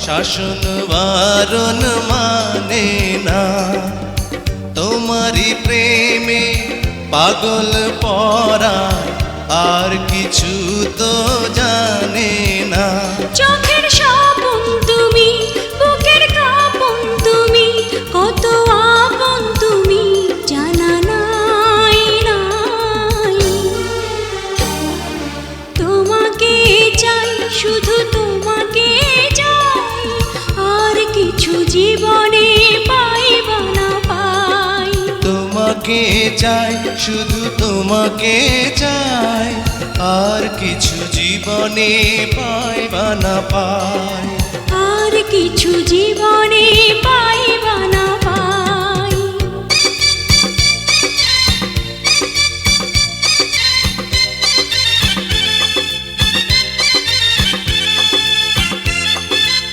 শাসন বারণ মানে না। তোমারই প্রেমে পাগল পরাণ আর কিছু তো জানে না। চোখের স্বপন তুমি, বুকের কাঁপন তুমি, কত আপন তুমি জানা নাই নাই। তোমাকে চাই, শুধু তোমাকে চাই, আর কিছু জীবনে পাইব না পাই। তোমাকে চাই, শুধু তোমাকে চাই, আর কিছু জীবনে পাইবা না পাই। আর কিছু জীবন